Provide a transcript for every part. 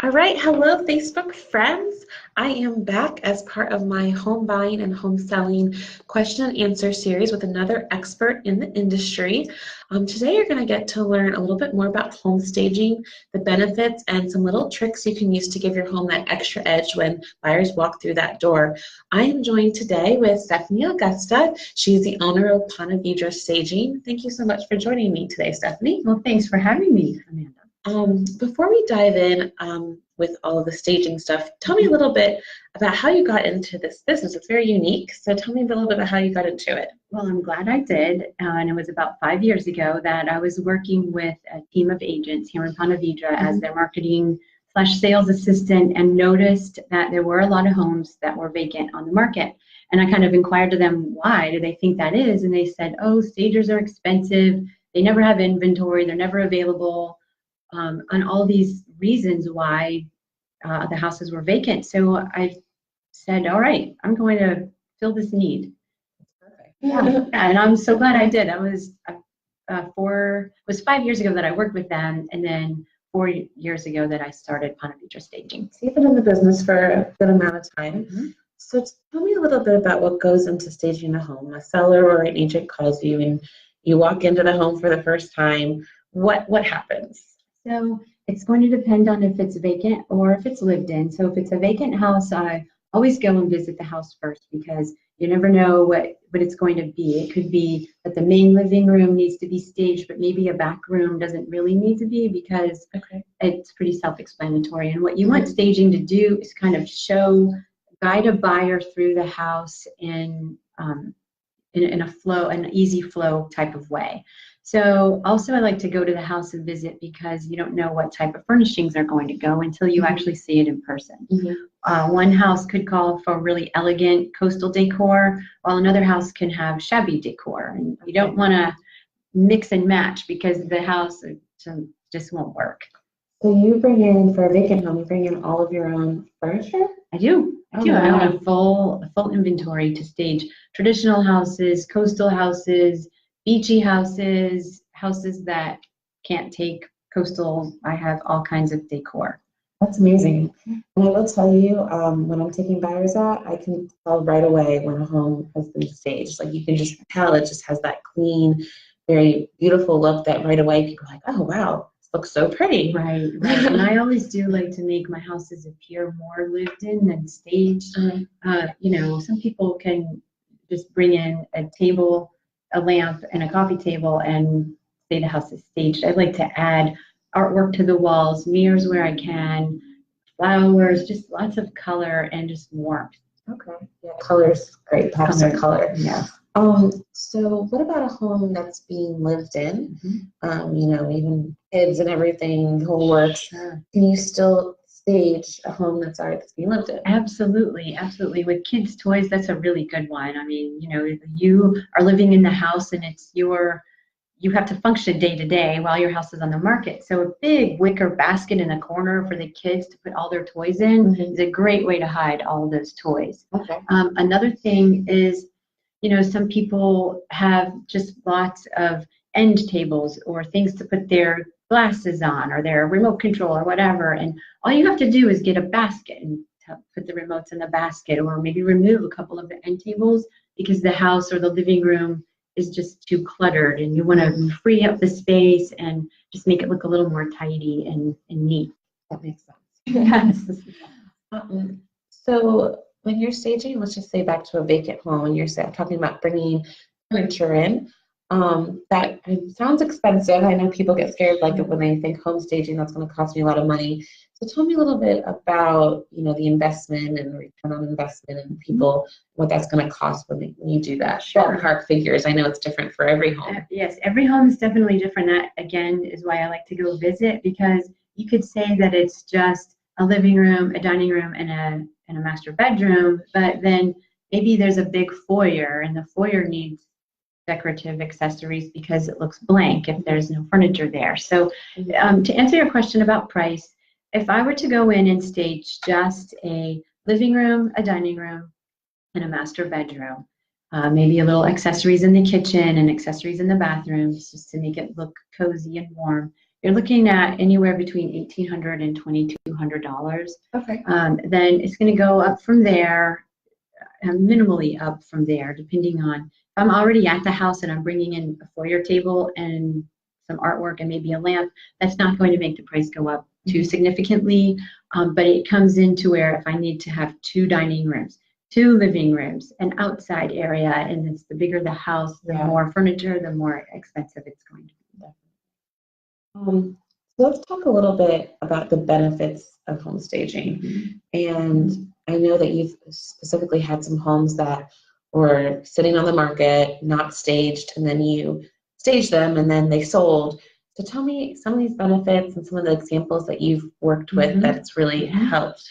All right, hello, Facebook friends. I am back as part of my home buying and home selling question and answer series with another expert in the industry. Today, you're going to get to learn a little bit more about home staging, the benefits, and some little tricks you can use to give your home that extra edge when buyers walk through that door. I am joined today with Stephanie Augusta. She's the owner of Ponte Vedra Staging. Thank you so much for joining me today, Stephanie. Well, thanks for having me, Amanda. Before we dive in with all of the staging stuff, tell me a little bit about how you got into this business. It's very unique, so tell me a little bit about how you got into it. Well, I'm glad I did, and it was about 5 years ago that I was working with a team of agents here in Ponte Vedra as their marketing / sales assistant, and noticed that there were a lot of homes that were vacant on the market. And I kind of inquired to them, why do they think that is? And they said, oh, stagers are expensive, they never have inventory, they're never available. On all these reasons why the houses were vacant. So I said, all right, I'm going to fill this need. Perfect. Yeah, and I'm so glad I did. I was it was 5 years ago that I worked with them, and then 4 years ago that I started Ponte Vedra Staging. So you've been in the business for a good amount of time. So tell me a little bit about what goes into staging a home. A seller or an agent calls you and you walk into the home for the first time. What happens? So it's going to depend on if it's vacant or if it's lived in. So if it's a vacant house, I always go and visit the house first, because you never know what it's going to be. It could be that the main living room needs to be staged, but maybe a back room doesn't really need to be, because it's pretty self-explanatory. And what you want staging to do is kind of guide a buyer through the house in a flow, an easy flow type of way. So also I like to go to the house and visit, because you don't know what type of furnishings are going to go until you actually see it in person. One house could call for really elegant coastal decor, while another house can have shabby decor. And you don't want to mix and match, because the house just won't work. So you bring in, for a vacant home, you bring in all of your own furniture? I do. I own a full inventory to stage traditional houses, coastal houses, beachy houses, houses that can't take coastal. I have all kinds of decor. That's amazing. And I will tell you, when I'm taking buyers out, I can tell right away when a home has been staged. Like, you can just tell it just has that clean, very beautiful look that right away people are like, oh, wow, this looks so pretty. Right. And I always do like to make my houses appear more lived in than staged. Some people can just bring in a table, a lamp, and a coffee table and say the house is staged. I like to add artwork to the walls, mirrors where I can, flowers, just lots of color and just warmth. Okay. Yeah, color's great. Pops of color. Yeah. So what about a home that's being lived in? Even kids and everything, the whole works. Sure. Can you still stage a home that's being lived in? Absolutely. With kids' toys, that's a really good one. I mean, you are living in the house, and it's you have to function day to day while your house is on the market. So a big wicker basket in the corner for the kids to put all their toys in is a great way to hide all of those toys. Okay. Another thing is, some people have just lots of end tables or things to put their glasses on, or their remote control or whatever. And all you have to do is get a basket and put the remotes in the basket, or maybe remove a couple of the end tables because the house or the living room is just too cluttered, and you want to free up the space and just make it look a little more tidy and neat. That makes sense. Yes. So when you're staging, let's just say back to a vacant home, and you're talking about bringing furniture in, that sounds expensive. I know people get scared, like when they think home staging, that's going to cost me a lot of money. So tell me a little bit about, the investment and the return on investment, and people, what that's going to cost when you do that. Sure. Ballpark figures. I know it's different for every home. Yes, every home is definitely different. That, again, is why I like to go visit, because you could say that it's just a living room, a dining room, and a master bedroom, but then maybe there's a big foyer, and the foyer needs decorative accessories because it looks blank if there's no furniture there. So to answer your question about price, if I were to go in and stage just a living room, a dining room, and a master bedroom, maybe a little accessories in the kitchen and accessories in the bathrooms, just to make it look cozy and warm, you're looking at anywhere between $1,800 and $2,200. Okay. Then it's going to go up from there, minimally up from there, depending on if I'm already at the house and I'm bringing in a foyer table and some artwork and maybe a lamp. That's not going to make the price go up too significantly, but it comes into where if I need to have 2 dining rooms, 2 living rooms, an outside area, and it's the bigger the house, the more furniture, the more expensive it's going to be. So let's talk a little bit about the benefits of home staging. And I know that you've specifically had some homes that were sitting on the market, not staged, and then you staged them and then they sold. So tell me some of these benefits and some of the examples that you've worked with that it's really helped.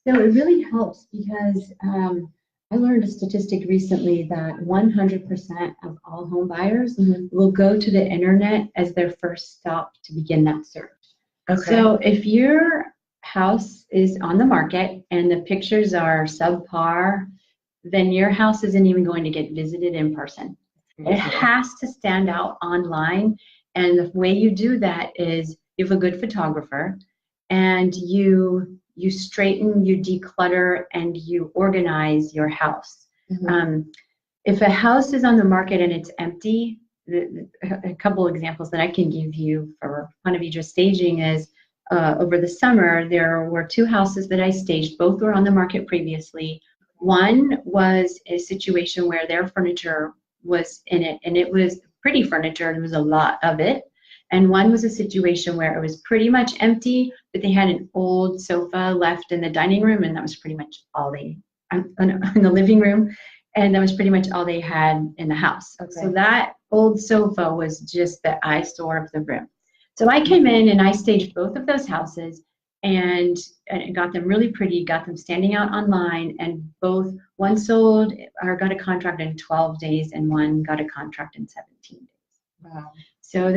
So it really helps because I learned a statistic recently that 100% of all home buyers will go to the internet as their first stop to begin that search. Okay. So if your house is on the market and the pictures are subpar, then your house isn't even going to get visited in person. It has to stand out online. And the way you do that is you have a good photographer and you straighten, you declutter, and you organize your house. If a house is on the market and it's empty, a couple examples that I can give you for Ponte Vedra staging is over the summer, there were 2 houses that I staged. Both were on the market previously. One was a situation where their furniture was in it, and it was pretty furniture. There was a lot of it. And one was a situation where it was pretty much empty, but they had an old sofa left in the dining room, and that was pretty much all they, in the living room, and that was pretty much all they had in the house. Okay. So that old sofa was just the eyesore of the room. So I came in and I staged both of those houses and got them really pretty, got them standing out online, and both, one sold or got a contract in 12 days and one got a contract in 17 days. Wow. So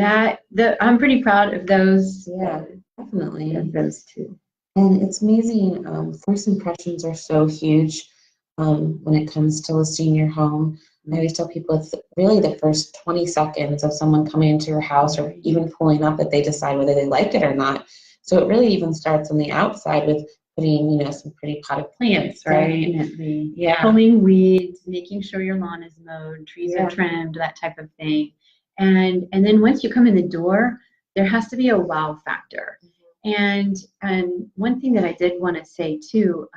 I'm pretty proud of those. Yeah, definitely. Of those 2. And it's amazing. First impressions are so huge when it comes to listing your home. I always tell people it's really the first 20 seconds of someone coming into your house or even pulling up that they decide whether they like it or not. So it really even starts on the outside with putting, some pretty potted plants, right? Definitely. Yeah. Pulling weeds, making sure your lawn is mowed, trees are trimmed, that type of thing. And then once you come in the door, there has to be a wow factor. And one thing that I did want to say too,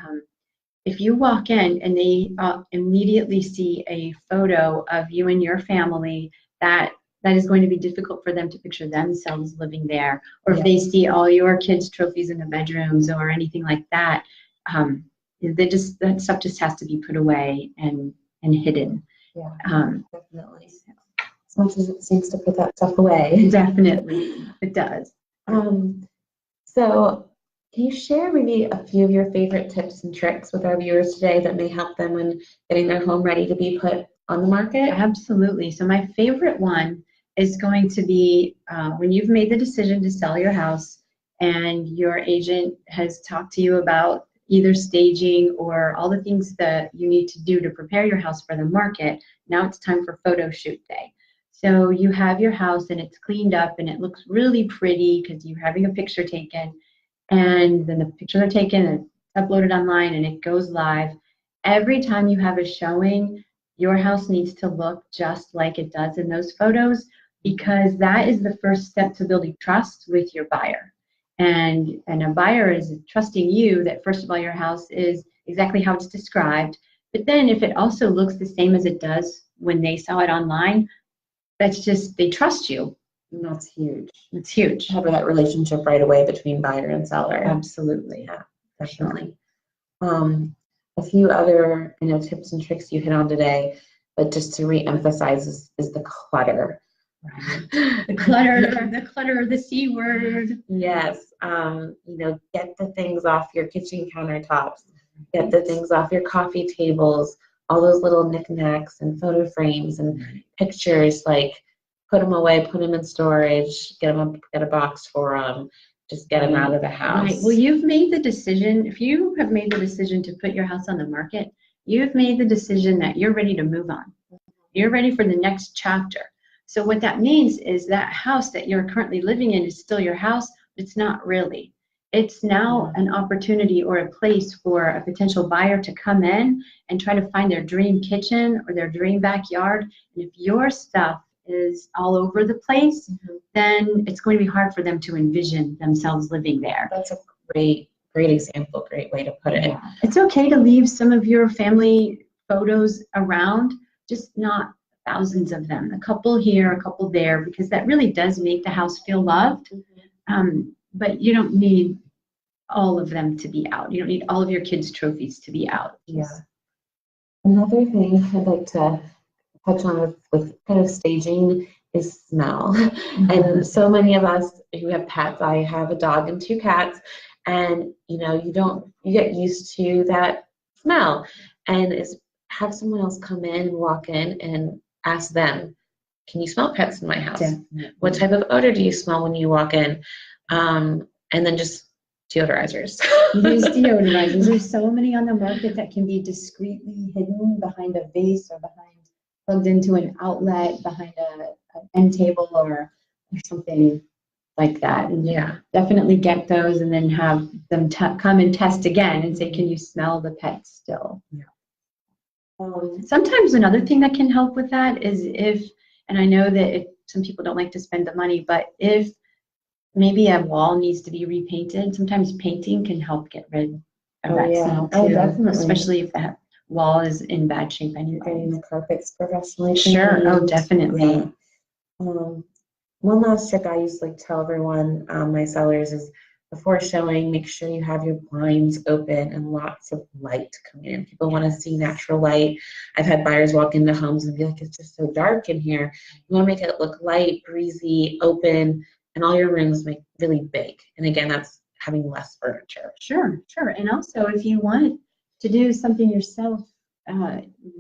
if you walk in and they immediately see a photo of you and your family, that is going to be difficult for them to picture themselves living there. Or if they see all your kids' trophies in the bedrooms or anything like that, that stuff just has to be put away and hidden. Yeah, definitely. As much as it seems to put that stuff away. Definitely, it does. So can you share maybe a few of your favorite tips and tricks with our viewers today that may help them when getting their home ready to be put on the market? Absolutely. So my favorite one is going to be when you've made the decision to sell your house and your agent has talked to you about either staging or all the things that you need to do to prepare your house for the market. Now it's time for photo shoot day. So you have your house and it's cleaned up and it looks really pretty because you're having a picture taken, and then the pictures are taken and uploaded online and it goes live. Every time you have a showing, your house needs to look just like it does in those photos, because that is the first step to building trust with your buyer. And a buyer is trusting you that first of all your house is exactly how it's described, but then if it also looks the same as it does when they saw it online, that's just, they trust you. And that's huge. It's huge. Having that relationship right away between buyer and seller. Absolutely. Yeah, definitely. A few other tips and tricks you hit on today, but just to re-emphasize is the clutter. The clutter, the C word. Yes. Get the things off your kitchen countertops. Get the things off your coffee tables. All those little knickknacks and photo frames and pictures, like put them away, put them in storage, get a box for them, just get them out of the house. Right. Well, you've made the decision. If you have made the decision to put your house on the market, you've made the decision that you're ready to move on. You're ready for the next chapter. So what that means is that house that you're currently living in is still your house, but it's not really. It's now an opportunity or a place for a potential buyer to come in and try to find their dream kitchen or their dream backyard. And if your stuff is all over the place, then it's going to be hard for them to envision themselves living there. That's a great example, great way to put it. Yeah. It's okay to leave some of your family photos around, just not thousands of them. A couple here, a couple there, because that really does make the house feel loved. But you don't need all of them to be out. You don't need all of your kids' trophies to be out. Yeah. Another thing I'd like to touch on with kind of staging is smell. And so many of us who have pets, I have a dog and 2 cats, and you get used to that smell, and have someone else come in and walk in and ask them, can you smell pets in my house? Definitely. What type of odor do you smell when you walk in? And then just deodorizers. Use deodorizers. There's so many on the market that can be discreetly hidden behind a vase or plugged into an outlet behind an end table or something like that. And definitely get those and then have them come and test again and say, can you smell the pet still? Yeah. Sometimes another thing that can help with that is and I know that some people don't like to spend the money, but if maybe a wall needs to be repainted, sometimes painting can help get rid of that smell too. Oh, definitely. Especially if that wall is in bad shape anyway. Getting the carpets professionally Sure. cleaned. Oh, definitely. One last trick I usually tell everyone, my sellers, is before showing, make sure you have your blinds open and lots of light coming in. People want to see natural light. I've had buyers walk into homes and be like, it's just so dark in here. You want to make it look light, breezy, open, and all your rooms make really big. And again, that's having less furniture. Sure. And also, if you want to do something yourself,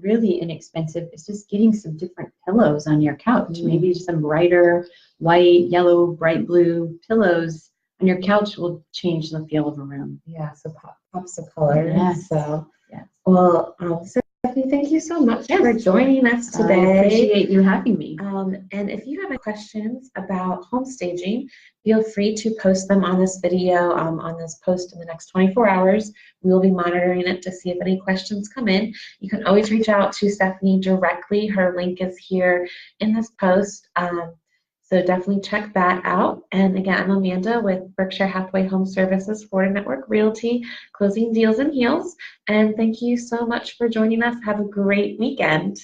really inexpensive, it's just getting some different pillows on your couch. Maybe some brighter white, yellow, bright blue pillows on your couch will change the feel of a room. Yeah, so pops of color. Yes. So, yes. Well, Stephanie, thank you so much for joining us today. I appreciate you having me. And if you have any questions about home staging, feel free to post them on this video, on this post in the next 24 hours. We will be monitoring it to see if any questions come in. You can always reach out to Stephanie directly. Her link is here in this post. So definitely check that out. And again, I'm Amanda with Berkshire Hathaway Home Services, Florida Network Realty, closing deals and heels. And thank you so much for joining us. Have a great weekend.